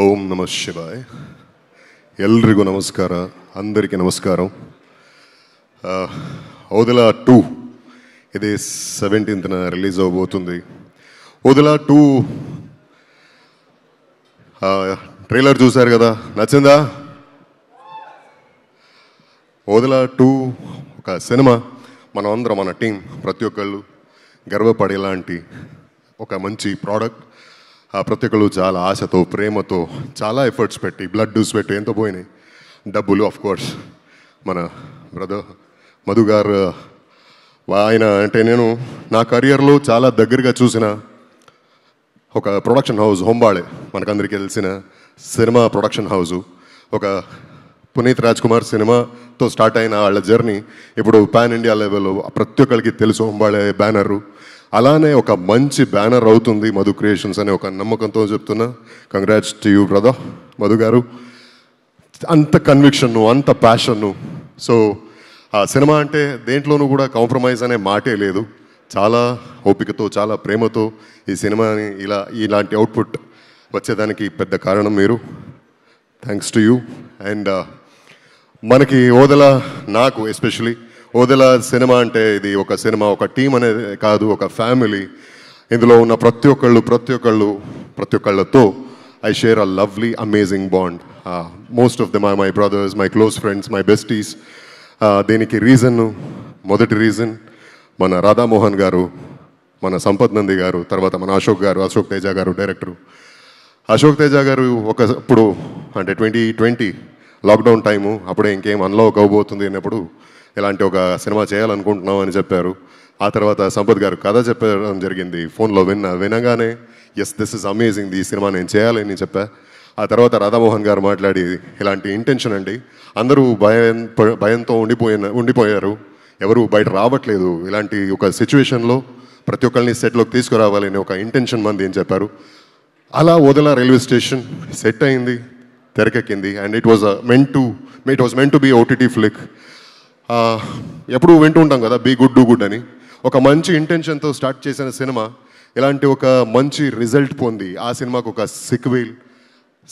ఓం నమ శివాయ్. ఎల్లరిಗೂ నమస్ಕಾರ. అందరికీ నమస్కారం. ఓదెలా 2 ఇది 17th రిలీజ్ అవబోతుంది. ఓదెలా 2 ట్రైలర్ చూశారు కదా, నచ్చిందా? ఓదెలా 2 ఒక సినిమా. మనం అందరం, మన టీం ప్రతి ఒక్కళ్ళు గర్వపడేలాంటి ఒక మంచి ప్రోడక్ట్. ప్రతి ఒక్కళ్ళు చాలా ఆశతో, ప్రేమతో, చాలా ఎఫర్ట్స్ పెట్టి, బ్లడ్ డ్యూస్ పెట్టి, ఎంతో పోయినాయి డబ్బులు. ఆఫ్ కోర్స్ మన బ్రదర్ మధు గారు, ఆయన అంటే నేను నా కెరియర్లో చాలా దగ్గరగా చూసిన ఒక ప్రొడక్షన్ హౌస్ హొంబాళే, మనకందరికీ తెలిసిన సినిమా ప్రొడక్షన్ హౌసు. ఒక పునీత్ రాజ్ కుమార్ సినిమాతో స్టార్ట్ అయిన వాళ్ళ జర్నీ ఇప్పుడు పాన్ ఇండియా లెవెల్లో ప్రతి ఒక్కరికి తెలుసు హొంబాళే బ్యానరు. అలానే ఒక మంచి బ్యానర్ అవుతుంది మధు క్రియేషన్స్ అనే ఒక నమ్మకంతో చెప్తున్నా. Congrats to you brother Madhu గారు. అంత కన్విక్షన్ను, అంత ప్యాషన్ను. సో ఆ సినిమా అంటే దేంట్లోనూ కూడా కాంప్రమైజ్ అనే మాటే లేదు. చాలా ఓపికతో, చాలా ప్రేమతో ఈ సినిమాని ఇలాంటి అవుట్పుట్ వచ్చేదానికి పెద్ద కారణం మీరు. Thanks to you. అండ్ మనకి ఓదెలా, నాకు ఎస్పెషలీ ఓదెలా సినిమా అంటే ఇది ఒక సినిమా, ఒక టీం అనేది కాదు, ఒక ఫ్యామిలీ. ఇందులో ఉన్న ప్రతి ఒక్కళ్ళతో I share a lovely amazing bond. Most of them are my brothers, my close friends, my besties. దీనికి మొదటి రీజన్ మన రాధామోహన్ గారు, మన సంపత్ నంది గారు, తర్వాత మన అశోక్ తేజ గారు డైరెక్టరు. అశోక్ తేజ గారు ఇప్పుడు అంటే 2020 లాక్డౌన్ టైము, అప్పుడే ఇంకేం అన్లాక్ అవబోతుంది అన్నప్పుడు ఇలాంటి ఒక సినిమా చేయాలనుకుంటున్నాం అని చెప్పారు. ఆ తర్వాత సంపత్ గారు కథ చెప్పడం జరిగింది. ఫోన్లో వినగానే ఎస్ దిస్ ఇస్ అమేజింగ్, ఈ సినిమా నేను చేయాలని చెప్పా. ఆ తర్వాత రాధామోహన్ గారు మాట్లాడి ఇలాంటి ఇంటెన్షన్ అండి, అందరూ భయంతో ఉండిపోయారు, ఎవరు బయట రావట్లేదు, ఇలాంటి ఒక సిచ్యువేషన్లో ప్రతి ఒక్కరిని సెట్లోకి తీసుకురావాలని ఒక ఇంటెన్షన్ మంది అని చెప్పారు. అలా ఓదెలా రైల్వే స్టేషన్ సెట్ అయింది, తెరకెక్కింది. And it was meant to be OTT flick. ఎప్పుడు వింటూ ఉంటాం కదా, బీ గుడ్ డూ గుడ్ అని. ఒక మంచి ఇంటెన్షన్తో స్టార్ట్ చేసిన సినిమా ఇలాంటి ఒక మంచి రిజల్ట్ పొంది ఆ సినిమాకు ఒక సిక్వెల్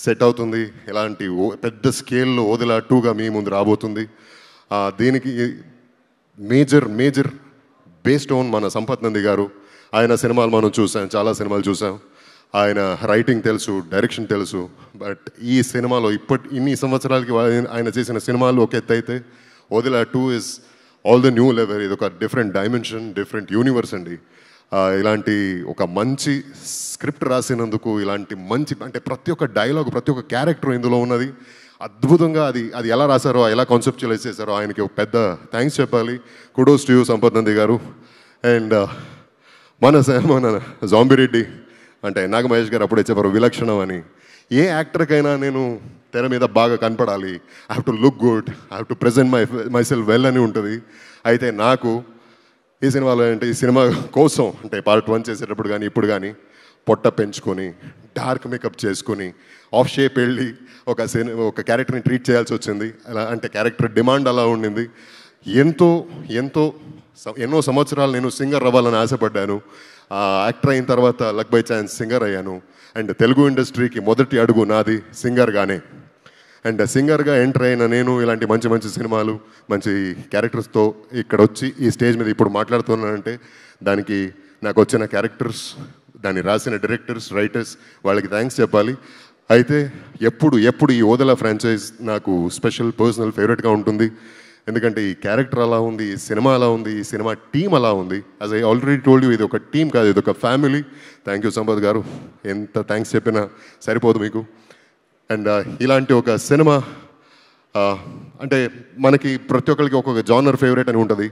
సెట్ అవుతుంది. ఇలాంటి పెద్ద స్కేల్లో ఓదెలా 2గా మీ ముందు రాబోతుంది. దీనికి మేజర్ బేస్డ్ ఆన్ మన సంపత్ నంది గారు. ఆయన సినిమాలు మనం చూసాం, చాలా సినిమాలు చూసాం. ఆయన రైటింగ్ తెలుసు, డైరెక్షన్ తెలుసు. బట్ ఈ సినిమాలో ఇన్ని సంవత్సరాలకి ఆయన చేసిన సినిమాలు ఒక ఎత్తు అయితే Odela 2 is all the new level. ఇది ఒక డిఫరెంట్ డైమెన్షన్, డిఫరెంట్ యూనివర్స్ అండి. ఇలాంటి ఒక మంచి స్క్రిప్ట్ రాసినందుకు, ఇలాంటి మంచి అంటే ప్రతి ఒక్క డైలాగ్, ప్రతి ఒక్క క్యారెక్టర్ ఇందులో ఉన్నది అద్భుతంగా. అది ఎలా రాశారో, ఎలా కాన్సెప్చువలైజ్ చేశారో ఆయనకి ఒక పెద్ద థ్యాంక్స్ చెప్పాలి. Kudos to you Sampath Nandi గారు. అండ్ మన జాంబిరెడ్డి అంటే నాగమహేష్ గారు అప్పుడే చెప్పారు విలక్షణం అని. ఏ యాక్టర్కైనా నేను తెర మీద బాగా కనపడాలి, I have to look good, I have to present my self well అని ఉంటుంది. అయితే నాకు ఈ సినిమాలో అంటే ఈ సినిమా కోసం అంటే పార్ట్ 1 చేసేటప్పుడు కానీ ఇప్పుడు కానీ పొట్ట పెంచుకొని, డార్క్ మేకప్ చేసుకొని, ఆఫ్ షేప్ వెళ్ళి ఒక క్యారెక్టర్ని ట్రీట్ చేయాల్సి వచ్చింది. అలా అంటే క్యారెక్టర్ డిమాండ్ అలా ఉండింది. ఎన్నో సంవత్సరాలు నేను సింగర్ అవ్వాలని ఆశపడ్డాను. యాక్టర్ అయిన తర్వాత లక్ బై ఛాన్స్ సింగర్ అయ్యాను. అండ్ తెలుగు ఇండస్ట్రీకి మొదటి అడుగు నాది సింగర్గానే. అండ్ సింగర్గా ఎంటర్ అయిన నేను ఇలాంటి మంచి సినిమాలు, మంచి క్యారెక్టర్స్తో ఇక్కడ వచ్చి ఈ స్టేజ్ మీద ఇప్పుడు మాట్లాడుతున్నానంటే దానికి నాకు వచ్చిన క్యారెక్టర్స్, దాన్ని రాసిన డైరెక్టర్స్, రైటర్స్, వాళ్ళకి థ్యాంక్స్ చెప్పాలి. అయితే ఎప్పుడు ఈ ఓదెలా ఫ్రాంచైజ్ నాకు స్పెషల్ పర్సనల్ ఫేవరెట్గా ఉంటుంది. ఎందుకంటే ఈ క్యారెక్టర్ అలా ఉంది, ఈ సినిమా అలా ఉంది, ఈ సినిమా టీం అలా ఉంది. As I already told you, ఇది ఒక టీం కాదు, ఇది ఒక ఫ్యామిలీ. థ్యాంక్ యూ సంపత్ గారు, ఎంత థ్యాంక్స్ చెప్పినా సరిపోదు మీకు. అండ్ ఇలాంటి ఒక సినిమా అంటే మనకి ప్రతి ఒక్కరికి ఒక్కొక్క జానర్ ఫేవరెట్ అని ఉంటుంది.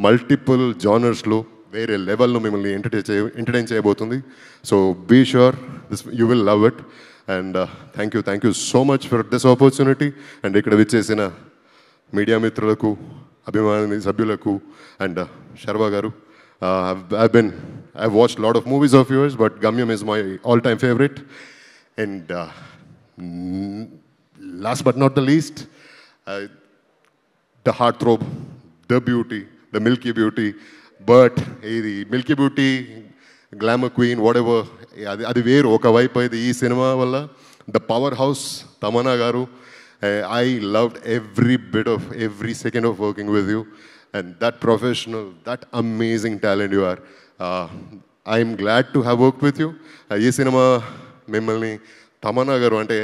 మల్టిపుల్ జానర్స్లో వేరే లెవెల్లో మిమ్మల్ని ఎంటర్టైన్ చేయబోతుంది. So be sure you will love it. And thank you so much for this opportunity. And ఇక్కడ విచ్చేసిన మీడియా మిత్రులకు, అభిమాని సభ్యులకు, అండ్ శర్వా గారు, I've watched a lot of movies of yours, but Gamyam is my all-time favorite. And last but not the least, the heartthrob, the beauty, the Milky Beauty. But the Milky Beauty, Glamour Queen, whatever, అది వేరు. ఒకవైపు అయితే ఈ cinema వల్ల the power house Tamannaah గారు. I loved every bit of every second of working with you, and that professional, that amazing talent you are. I am glad to have worked with you. ఈ cinema మిమ్మల్ని తమన్నా గారు అంటే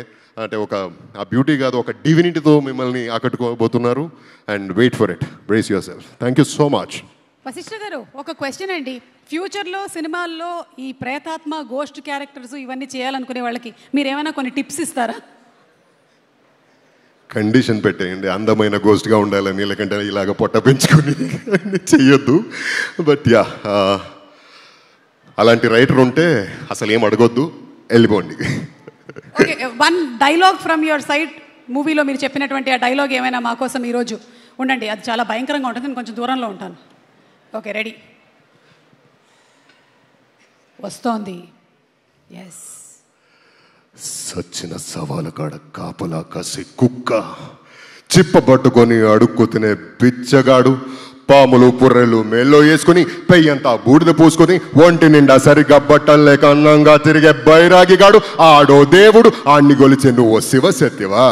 ఒక ఆ beauty కాదు, ఒక డివినిటీతో మిమ్మల్ని ఆకట్టుకోబోతున్నారు. And wait for it, brace yourself. Thank you so much. Vashishta garu, ఒక క్వశ్చన్ అండి. ఫ్యూచర్లో సినిమాల్లో ఈ ప్రేతాత్మ, గోస్ట్ క్యారెక్టర్స్ ఇవన్నీ చేయాలనుకునే వాళ్ళకి మీరు ఏమైనా కొన్ని టిప్స్ ఇస్తారా? కండిషన్ పెట్టేయండి, అందమైన గోస్ట్గా ఉండాలని, లేకంటే ఇలాగ పొట్ట పెంచుకొని చెయ్యొద్దు. బట్ యా, అలాంటి రైటర్ ఉంటే అసలు ఏం అడగొద్దు, వెళ్ళిపోండి. Okay, one dialogue from your side. మూవీలో మీరు చెప్పినటువంటి ఆ డైలాగ్ ఏమైనా మా కోసం ఈరోజు ఉండండి. అది చాలా భయంకరంగా ఉంటుంది, నేను కొంచెం దూరంలో ఉంటాను. Okay, ready? వస్తోంది. ఎస్. సచ్చిన సవాల కాడ కాపలా కాసి కుక్క, చిప్పబట్టుకొని అడుక్కు తినే బిచ్చగాడు, పాములు పుర్రెలు మేల్లో వేసుకుని పెయ్యంతా బూడిద పూసుకొని ఒంటి నిండా సరిగ్గా బట్టలు లేక అన్నంగా తిరిగే బైరాగిగాడు ఆడో దేవుడు, ఆడిని గొలిచే నువ్వు శివ సత్యవా?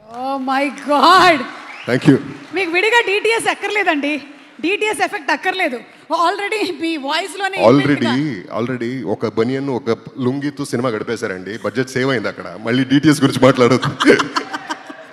Oh my god, thank you. మీకు విడిగా డిటిఎస్ అక్కర్లేదండి, డిటిఎస్ ఎఫెక్ట్ అక్కర్లేదు. ఆల్రెడీ మీ వాయిస్ లోనే ఆల్రెడీ ఒక బనియన్, ఒక లుంగితో సినిమా గడిపేశారండి. బడ్జెట్ సేవ్ అయింది అక్కడ. మళ్ళీ డిటిఎస్ గురించి మాట్లాడదు.